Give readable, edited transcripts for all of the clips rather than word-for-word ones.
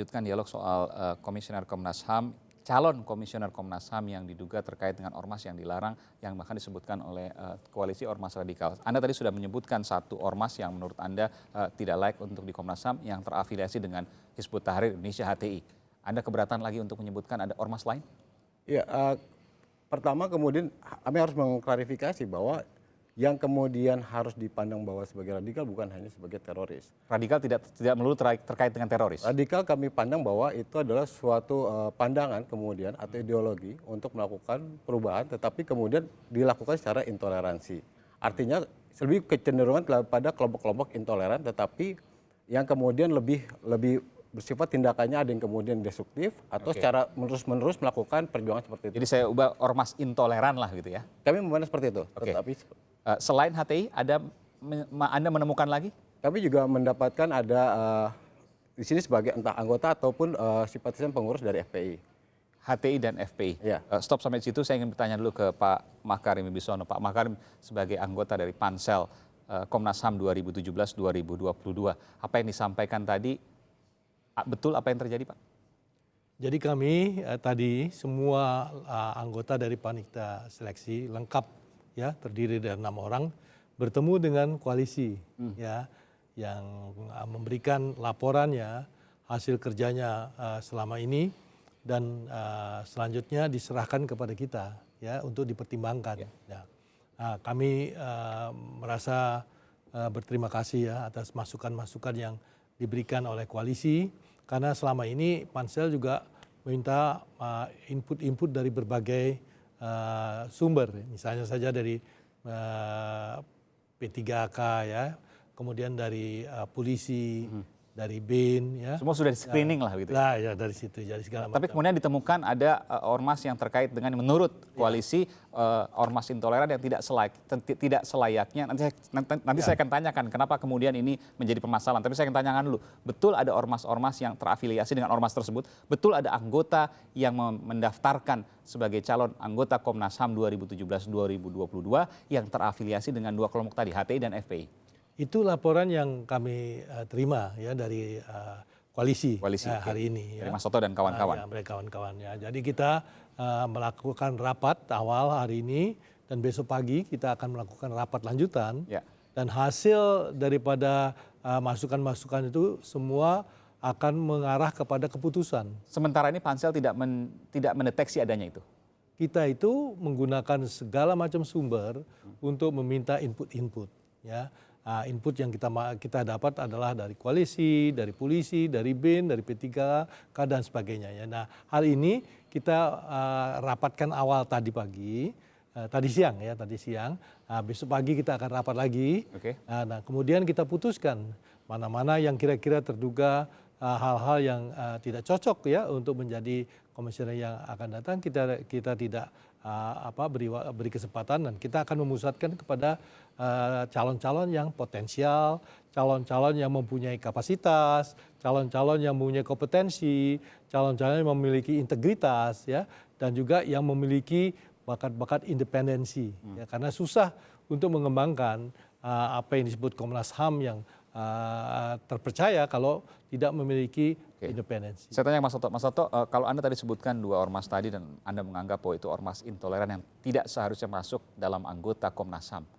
melanjutkan dialog soal komisioner Komnas HAM, calon komisioner Komnas HAM yang diduga terkait dengan ormas yang dilarang, yang bahkan disebutkan oleh koalisi ormas radikal. Anda tadi sudah menyebutkan satu ormas yang menurut Anda tidak layak untuk di Komnas HAM yang terafiliasi dengan Hizbut Tahrir Indonesia HTI. Anda keberatan lagi untuk menyebutkan ada ormas lain? Ya, pertama kemudian kami harus mengklarifikasi bahwa yang kemudian harus dipandang bahwa sebagai radikal bukan hanya sebagai teroris. Radikal tidak melulu terkait dengan teroris? Radikal kami pandang bahwa itu adalah suatu pandangan kemudian atau ideologi untuk melakukan perubahan tetapi kemudian dilakukan secara intoleransi. Artinya lebih kecenderungan pada kelompok-kelompok intoleran tetapi yang kemudian lebih bersifat tindakannya ada yang kemudian destruktif atau secara menerus-menerus melakukan perjuangan seperti itu. Jadi saya ubah ormas intoleran lah gitu ya? Kami memandang seperti itu. Tetapi selain HTI, Anda menemukan lagi? kami juga mendapatkan ada di sini sebagai entah anggota ataupun simpatisan pengurus dari FPI. HTI dan FPI. Ya. Stop sampai di situ, saya ingin bertanya dulu ke Pak Makarim Wibisono. Pak Makarim sebagai anggota dari Pansel Komnas HAM 2017-2022. Apa yang disampaikan tadi, betul apa yang terjadi Pak? Jadi kami tadi semua anggota dari panitia seleksi lengkap ya, terdiri dari 6 orang bertemu dengan koalisi ya yang memberikan laporannya hasil kerjanya selama ini dan selanjutnya diserahkan kepada kita ya untuk dipertimbangkan. Ya. Kami merasa berterima kasih ya atas masukan-masukan yang diberikan oleh koalisi karena selama ini Pansel juga meminta input-input dari berbagai sumber, misalnya saja dari P3K ya, kemudian dari polisi, dari BIN ya. Semua sudah di screening lah gitu. Nah ya dari situ jadi segala macam. Tapi kemudian ditemukan ada ormas yang terkait dengan menurut koalisi ormas intoleran yang tidak selayaknya. Nanti saya akan tanyakan kenapa kemudian ini menjadi permasalahan. Tapi saya akan tanyakan dulu, betul ada ormas-ormas yang terafiliasi dengan ormas tersebut? Betul ada anggota yang mendaftarkan sebagai calon anggota Komnas HAM 2017-2022 yang terafiliasi dengan dua kelompok tadi, HTI dan FPI? Itu laporan yang kami terima ya dari koalisi hari ini. Dari Mas Soto dan kawan-kawan. Ya, mereka kawan-kawan ya. Jadi kita melakukan rapat awal hari ini dan besok pagi kita akan melakukan rapat lanjutan. Ya. Dan hasil daripada masukan-masukan itu semua akan mengarah kepada keputusan. Sementara ini Pansel tidak mendeteksi adanya itu? Kita itu menggunakan segala macam sumber untuk meminta input-input ya. Input yang kita dapat adalah dari koalisi, dari polisi, dari BIN, dari P3K dan sebagainya. Ya. Nah, hari ini kita rapatkan awal tadi siang. Besok pagi kita akan rapat lagi. Okay. Nah, kemudian kita putuskan mana-mana yang kira-kira terduga hal-hal yang tidak cocok ya untuk menjadi komisioner yang akan datang. Kita tidak beri kesempatan dan kita akan memusatkan kepada calon-calon yang potensial, calon-calon yang mempunyai kapasitas, calon-calon yang mempunyai kompetensi, calon-calon yang memiliki integritas ya dan juga yang memiliki bakat-bakat independensi ya, karena susah untuk mengembangkan apa yang disebut Komnas HAM yang terpercaya kalau tidak memiliki independensi. Saya tanya Mas Soto, kalau Anda tadi sebutkan dua ormas tadi dan Anda menganggap bahwa itu ormas intoleran yang tidak seharusnya masuk dalam anggota Komnas HAM.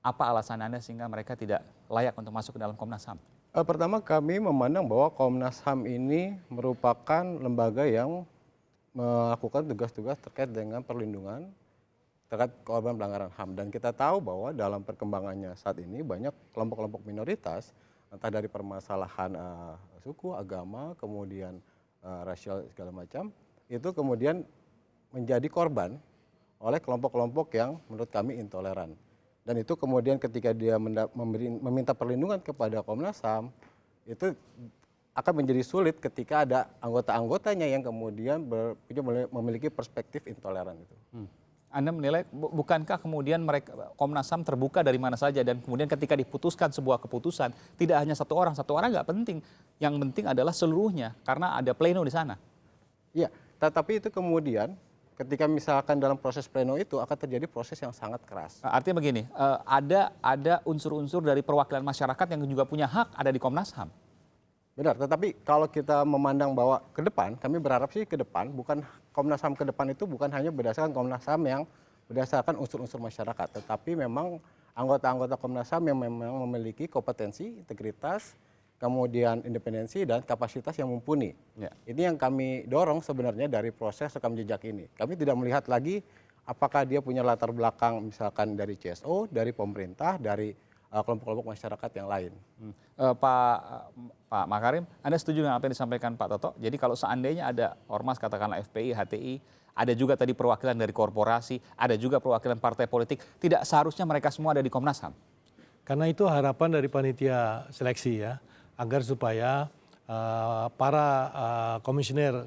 Apa alasan Anda sehingga mereka tidak layak untuk masuk ke dalam Komnas HAM? Pertama kami memandang bahwa Komnas HAM ini merupakan lembaga yang melakukan tugas-tugas terkait dengan perlindungan terkait korban pelanggaran HAM. Dan kita tahu bahwa dalam perkembangannya saat ini banyak kelompok-kelompok minoritas, entah dari permasalahan suku, agama, kemudian rasial segala macam, itu kemudian menjadi korban oleh kelompok-kelompok yang menurut kami intoleran. Dan itu kemudian ketika dia meminta perlindungan kepada Komnas HAM, itu akan menjadi sulit ketika ada anggota-anggotanya yang kemudian memiliki perspektif intoleran itu. Anda menilai bukankah kemudian Komnas HAM terbuka dari mana saja dan kemudian ketika diputuskan sebuah keputusan tidak hanya satu orang nggak penting, yang penting adalah seluruhnya karena ada pleno di sana. Iya, tetapi itu kemudian ketika misalkan dalam proses pleno itu akan terjadi proses yang sangat keras. Artinya begini, ada unsur-unsur dari perwakilan masyarakat yang juga punya hak ada di Komnas HAM. Benar, tetapi kalau kita memandang bahwa ke depan, kami berharap sih ke depan, bukan Komnas HAM ke depan itu bukan hanya berdasarkan Komnas HAM yang berdasarkan unsur-unsur masyarakat, tetapi memang anggota-anggota Komnas HAM yang memang memiliki kompetensi, integritas, kemudian independensi dan kapasitas yang mumpuni. Ya. Ini yang kami dorong sebenarnya dari proses rekam jejak ini. Kami tidak melihat lagi apakah dia punya latar belakang misalkan dari CSO, dari pemerintah, dari kelompok-kelompok masyarakat yang lain. Pak Makarim, Anda setuju dengan apa yang disampaikan Pak Toto? Jadi kalau seandainya ada ormas, katakanlah FPI, HTI, ada juga tadi perwakilan dari korporasi, ada juga perwakilan partai politik, tidak seharusnya mereka semua ada di Komnas HAM? Karena itu harapan dari panitia seleksi ya, agar supaya para komisioner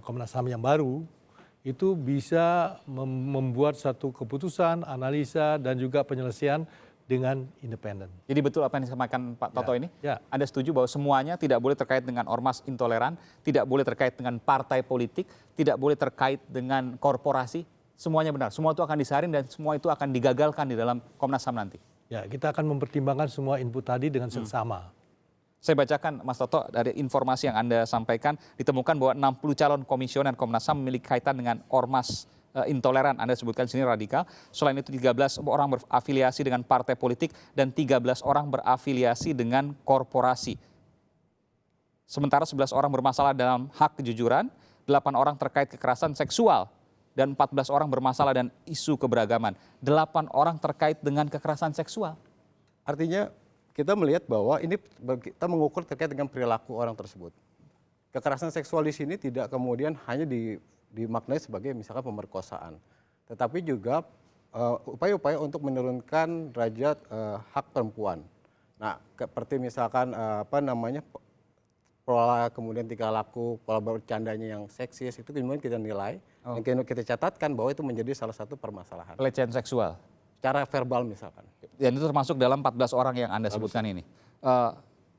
Komnas HAM yang baru itu bisa membuat satu keputusan, analisa dan juga penyelesaian dengan independen. Jadi betul apa yang disampaikan Pak Toto ini? Ya. Anda setuju bahwa semuanya tidak boleh terkait dengan ormas intoleran, tidak boleh terkait dengan partai politik, tidak boleh terkait dengan korporasi, semuanya benar. Semua itu akan disaring dan semua itu akan digagalkan di dalam Komnas HAM nanti. Ya, kita akan mempertimbangkan semua input tadi dengan seksama. Saya bacakan Mas Toto dari informasi yang Anda sampaikan, ditemukan bahwa 60 calon komisioner Komnas HAM memiliki kaitan dengan ormas intoleran, Anda sebutkan di sini radikal. Selain itu 13 orang berafiliasi dengan partai politik dan 13 orang berafiliasi dengan korporasi. Sementara 11 orang bermasalah dalam hak kejujuran, 8 orang terkait kekerasan seksual, dan 14 orang bermasalah dan isu keberagaman. 8 orang terkait dengan kekerasan seksual. Artinya kita melihat bahwa ini kita mengukur terkait dengan perilaku orang tersebut. Kekerasan seksual di sini tidak kemudian hanya dimaknai sebagai misalkan pemerkosaan, tetapi juga upaya-upaya untuk menurunkan derajat hak perempuan. Nah, seperti misalkan pola kemudian tingkah laku, pola bercandanya yang seksis itu kemudian kita nilai dan kita catatkan bahwa itu menjadi salah satu permasalahan. Pelecehan seksual. Cara verbal misalkan. Dan itu termasuk dalam 14 orang yang Anda sebutkan ini.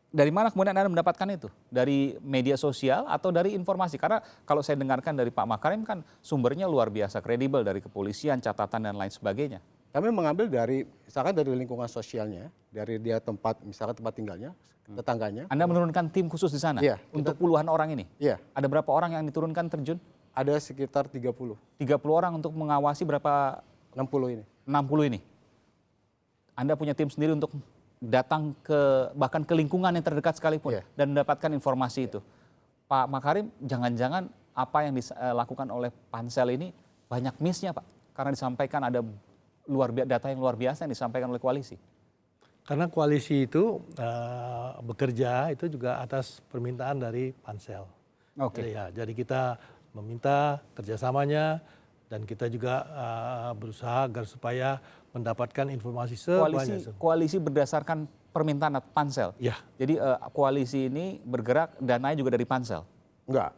Dari mana kemudian Anda mendapatkan itu? Dari media sosial atau dari informasi? Karena kalau saya dengarkan dari Pak Makarim kan sumbernya luar biasa kredibel dari kepolisian, catatan dan lain sebagainya. Kami mengambil dari misalkan dari lingkungan sosialnya, dari dia misalkan tempat tinggalnya, tetangganya. Anda menurunkan tim khusus di sana Iya, untuk puluhan orang ini? Iya. Ada berapa orang yang diturunkan terjun? Ada sekitar 30. 30 orang untuk mengawasi berapa? 60 ini. 60 ini. Anda punya tim sendiri untuk datang bahkan ke lingkungan yang terdekat sekalipun dan mendapatkan informasi itu. Pak Makarim, jangan-jangan apa yang dilakukan oleh pansel ini banyak miss-nya, Pak? Karena disampaikan ada data yang luar biasa yang disampaikan oleh koalisi. Karena koalisi itu bekerja itu juga atas permintaan dari pansel. Oke. Jadi kita meminta kerjasamanya dan kita juga berusaha agar supaya mendapatkan informasi sebanyak. Koalisi berdasarkan permintaan pansel. Ya. Jadi koalisi ini bergerak dananya juga dari pansel. Enggak.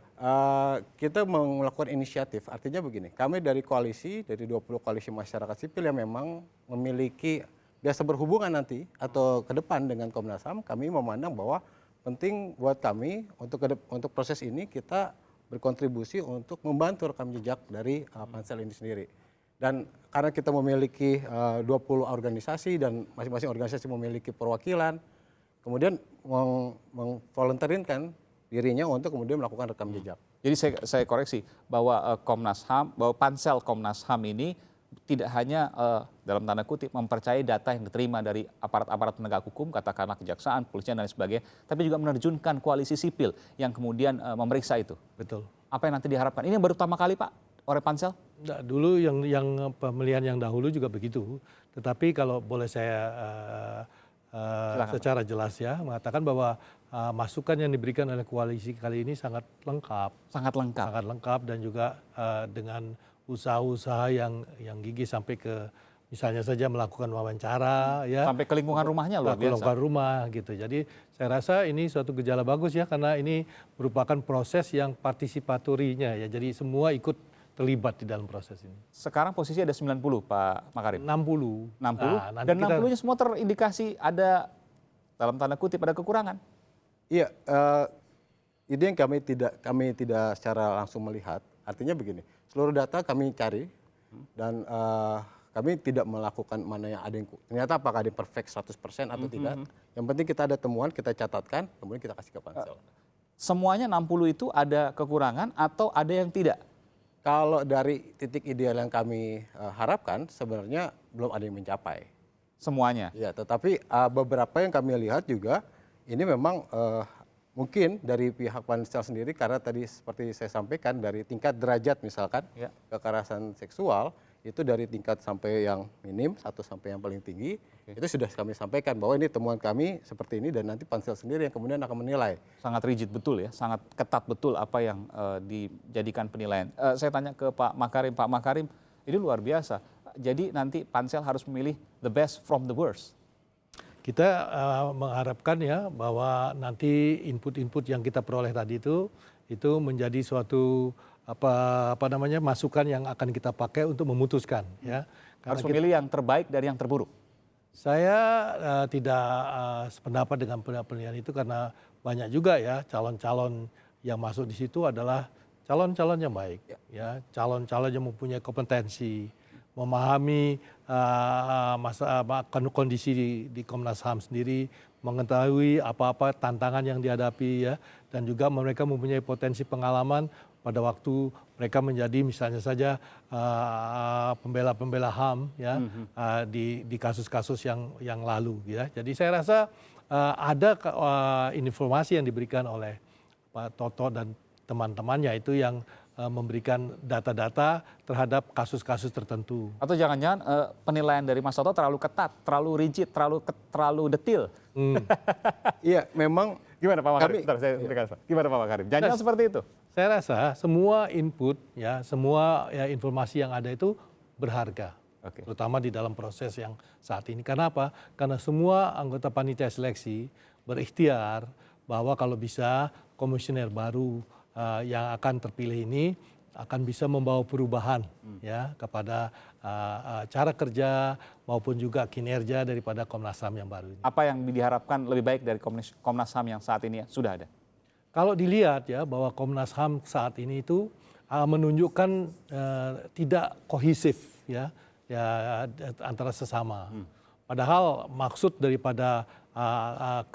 Kita melakukan inisiatif. Artinya begini, kami dari koalisi, dari 20 koalisi masyarakat sipil yang memang memiliki biasa berhubungan nanti atau ke depan dengan Komnas HAM, kami memandang bahwa penting buat kami untuk proses ini kita berkontribusi untuk membantu rekam jejak dari pansel ini sendiri. Dan karena kita memiliki 20 organisasi dan masing-masing organisasi memiliki perwakilan, kemudian mengvolunterinkan dirinya untuk kemudian melakukan rekam jejak. Jadi saya koreksi bahwa Komnas HAM, bahwa pansel Komnas HAM ini tidak hanya dalam tanda kutip mempercayai data yang diterima dari aparat-aparat penegak hukum, katakanlah kejaksaan, polisian dan sebagainya, tapi juga menerjunkan koalisi sipil yang kemudian memeriksa itu. Betul. Apa yang nanti diharapkan? Ini yang baru pertama kali, Pak, oleh pansel? Dulu yang pemilihan yang dahulu juga begitu. Tetapi kalau boleh saya secara jelas ya mengatakan bahwa masukan yang diberikan oleh koalisi kali ini sangat lengkap. Sangat lengkap. Sangat lengkap dan juga dengan usaha-usaha yang gigih sampai ke misalnya saja melakukan wawancara ya. Sampai ke lingkungan rumahnya luar biasa. Lingkungan rumah gitu. Jadi saya rasa ini suatu gejala bagus ya karena ini merupakan proses yang partisipatorinya ya. Jadi semua ikut terlibat di dalam proses ini. Sekarang posisi ada 90, Pak Makarim. 60. 60. Dan 60-nya semua terindikasi ada dalam tanda kutip ada kekurangan. Iya, ini yang kami tidak secara langsung melihat. Artinya begini, seluruh data kami cari dan kami tidak melakukan mana yang ada yang ternyata apakah ada yang perfect 100% atau tidak. Yang penting kita ada temuan, kita catatkan, kemudian kita kasih ke pansel. Semuanya 60 itu ada kekurangan atau ada yang tidak? Kalau dari titik ideal yang kami harapkan sebenarnya belum ada yang mencapai. Semuanya? Ya, tetapi beberapa yang kami lihat juga ini memang mungkin dari pihak pansel sendiri karena tadi seperti saya sampaikan dari tingkat derajat misalkan kekerasan seksual itu dari tingkat sampai yang minim 1 sampai yang paling tinggi itu sudah kami sampaikan bahwa ini temuan kami seperti ini dan nanti pansel sendiri yang kemudian akan menilai. Sangat rigid betul ya, sangat ketat betul apa yang dijadikan penilaian. Saya tanya ke Pak Makarim ini luar biasa. Jadi nanti pansel harus memilih the best from the worst. Kita mengharapkan ya bahwa nanti input-input yang kita peroleh tadi itu menjadi suatu masukan yang akan kita pakai untuk memutuskan ya. Harus memilih yang terbaik dari yang terburuk. Saya tidak sependapat dengan penilaian itu karena banyak juga ya calon-calon yang masuk di situ adalah calon-calon yang baik ya, calon-calon yang mempunyai kompetensi, memahami kondisi di Komnas HAM sendiri, mengetahui apa-apa tantangan yang dihadapi ya, dan juga mereka mempunyai potensi pengalaman pada waktu mereka menjadi misalnya saja pembela-pembela HAM ya di kasus-kasus yang lalu ya. Jadi saya rasa ada informasi yang diberikan oleh Pak Toto dan teman-temannya itu yang memberikan data-data terhadap kasus-kasus tertentu. Atau jangan-jangan penilaian dari Mas Toto terlalu ketat, terlalu rigid, terlalu detil. Iya, memang Gimana Pak Makarim? Gimana Pak Makarim? Jangan seperti itu. Saya rasa semua input ya, semua ya, informasi yang ada itu berharga. Terutama di dalam proses yang saat ini. Kenapa? Karena semua anggota panitia seleksi berikhtiar bahwa kalau bisa komisioner baru yang akan terpilih ini akan bisa membawa perubahan ya kepada cara kerja maupun juga kinerja daripada Komnas HAM yang baru ini. Apa yang diharapkan lebih baik dari Komnas HAM yang saat ini sudah ada? Kalau dilihat ya bahwa Komnas HAM saat ini itu menunjukkan tidak kohesif ya antara sesama. Padahal maksud daripada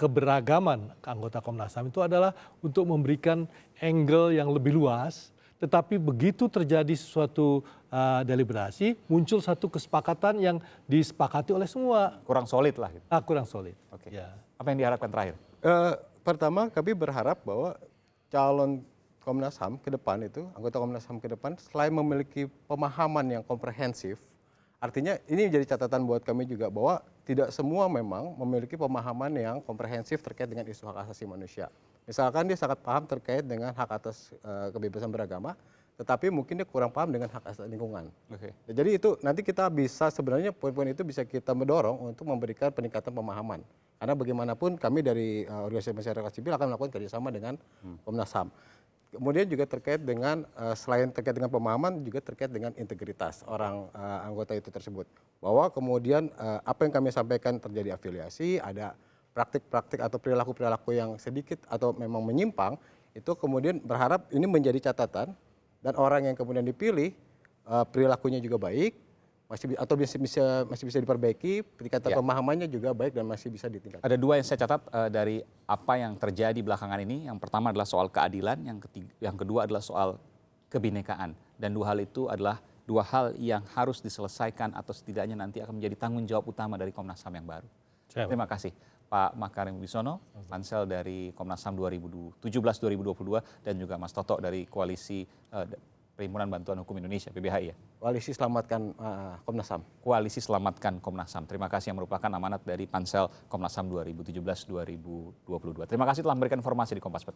keberagaman anggota Komnas HAM itu adalah untuk memberikan angle yang lebih luas, tetapi begitu terjadi sesuatu deliberasi, muncul satu kesepakatan yang disepakati oleh semua. Kurang solid lah. Gitu. Kurang solid. Ya. Apa yang diharapkan terakhir? Pertama kami berharap bahwa calon Komnas HAM ke depan itu, anggota Komnas HAM ke depan selain memiliki pemahaman yang komprehensif, artinya ini menjadi catatan buat kami juga bahwa tidak semua memang memiliki pemahaman yang komprehensif terkait dengan isu hak asasi manusia. Misalkan dia sangat paham terkait dengan hak atas kebebasan beragama, tetapi mungkin dia kurang paham dengan hak asasi lingkungan. Jadi itu nanti kita bisa sebenarnya poin-poin itu bisa kita mendorong untuk memberikan peningkatan pemahaman. Karena bagaimanapun kami dari organisasi masyarakat sipil akan melakukan kerjasama dengan Komnas HAM. Kemudian juga terkait dengan selain terkait dengan pemahaman juga terkait dengan integritas orang anggota itu tersebut. Bahwa kemudian apa yang kami sampaikan terjadi afiliasi, ada praktik-praktik atau perilaku-perilaku yang sedikit atau memang menyimpang, itu kemudian berharap ini menjadi catatan dan orang yang kemudian dipilih perilakunya juga baik, masih bisa diperbaiki, tingkatan pemahamannya juga baik dan masih bisa ditingkatkan. Ada dua yang saya catat dari apa yang terjadi belakangan ini. Yang pertama adalah soal keadilan, yang kedua adalah soal kebinekaan. Dan dua hal itu adalah dua hal yang harus diselesaikan atau setidaknya nanti akan menjadi tanggung jawab utama dari Komnas HAM yang baru. Terima kasih Pak Makarim Wibisono, pansel dari Komnas HAM 2017-2022 dan juga Mas Toto dari Koalisi Perhimpunan Bantuan Hukum Indonesia, PBHI ya? Koalisi Selamatkan Komnas HAM. Koalisi Selamatkan Komnas HAM. Terima kasih yang merupakan amanat dari pansel Komnas HAM 2017-2022. Terima kasih telah memberikan informasi di Kompas Petang.